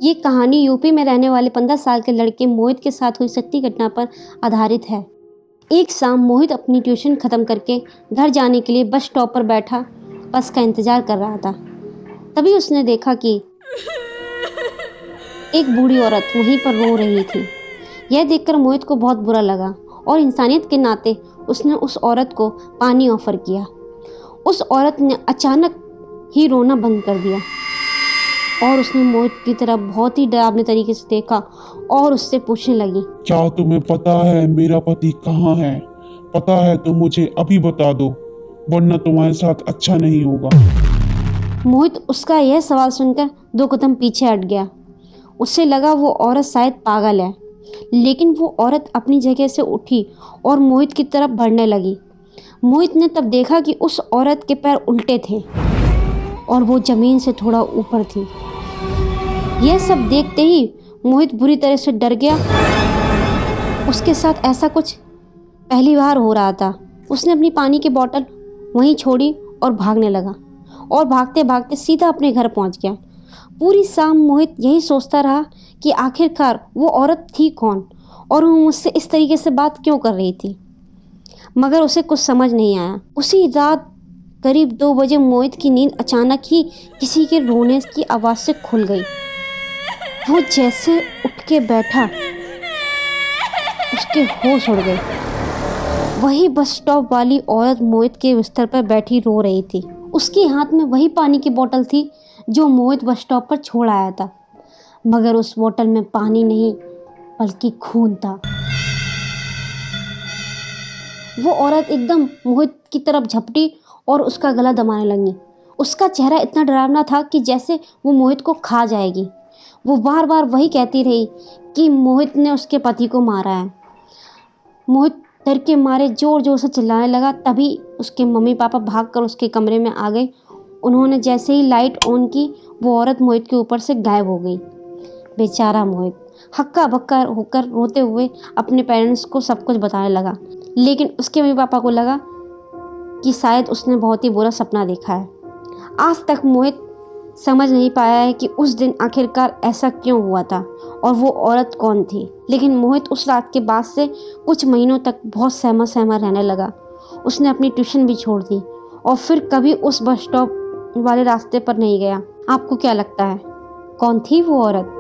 ये कहानी यूपी में रहने वाले 15 साल के लड़के मोहित के साथ हुई सच्ची घटना पर आधारित है। एक शाम मोहित अपनी ट्यूशन ख़त्म करके घर जाने के लिए बस स्टॉप पर बैठा बस का इंतज़ार कर रहा था। तभी उसने देखा कि एक बूढ़ी औरत वहीं पर रो रही थी। यह देखकर मोहित को बहुत बुरा लगा और इंसानियत के नाते उसने उस औरत को पानी ऑफ़र किया। उस औरत ने अचानक ही रोना बंद कर दिया और उसने मोहित की तरफ बहुत ही डरावने तरीके से देखा और उससे पूछने लगी, क्या तुम्हें पता है मेरा पति कहाँ है? पता है तो मुझे अभी बता दो, वरना तुम्हारे साथ अच्छा नहीं होगा। मोहित उसका यह सवाल सुनकर 2 कदम पीछे हट गया। उसे लगा वो औरत शायद पागल है, लेकिन वो औरत अपनी जगह से उठी और मोहित की तरफ बढ़ने लगी। मोहित ने तब देखा कि उस औरत के पैर उल्टे थे और वो ज़मीन से थोड़ा ऊपर थी। यह सब देखते ही मोहित बुरी तरह से डर गया। उसके साथ ऐसा कुछ पहली बार हो रहा था। उसने अपनी पानी की बोतल वहीं छोड़ी और भागने लगा और भागते भागते सीधा अपने घर पहुंच गया। पूरी शाम मोहित यही सोचता रहा कि आखिरकार वो औरत थी कौन और वो मुझसे इस तरीके से बात क्यों कर रही थी, मगर उसे कुछ समझ नहीं आया। उसी रात करीब 2 बजे मोहित की नींद अचानक ही किसी के रोने की आवाज़ से खुल गई। वो जैसे उठ के बैठा, उसके होश उड़ गए। वही बस स्टॉप वाली औरत मोहित के बिस्तर पर बैठी रो रही थी। उसके हाथ में वही पानी की बोतल थी जो मोहित बस स्टॉप पर छोड़ आया था, मगर उस बोतल में पानी नहीं बल्कि खून था। वो औरत एकदम मोहित की तरफ झपटी और उसका गला दबाने लगी। उसका चेहरा इतना डरावना था कि जैसे वो मोहित को खा जाएगी। वो बार बार वही कहती रही कि मोहित ने उसके पति को मारा है। मोहित डर के मारे ज़ोर ज़ोर से चिल्लाने लगा। तभी उसके मम्मी पापा भागकर उसके कमरे में आ गए। उन्होंने जैसे ही लाइट ऑन की, वो औरत मोहित के ऊपर से गायब हो गई। बेचारा मोहित हक्का बक्का होकर रोते हुए अपने पेरेंट्स को सब कुछ बताने लगा, लेकिन उसके मम्मी पापा को लगा कि शायद उसने बहुत ही बुरा सपना देखा है। आज तक मोहित समझ नहीं पाया है कि उस दिन आखिरकार ऐसा क्यों हुआ था और वो औरत कौन थी। लेकिन मोहित उस रात के बाद से कुछ महीनों तक बहुत सहमा सहमा रहने लगा। उसने अपनी ट्यूशन भी छोड़ दी और फिर कभी उस बस स्टॉप वाले रास्ते पर नहीं गया। आपको क्या लगता है, कौन थी वो औरत?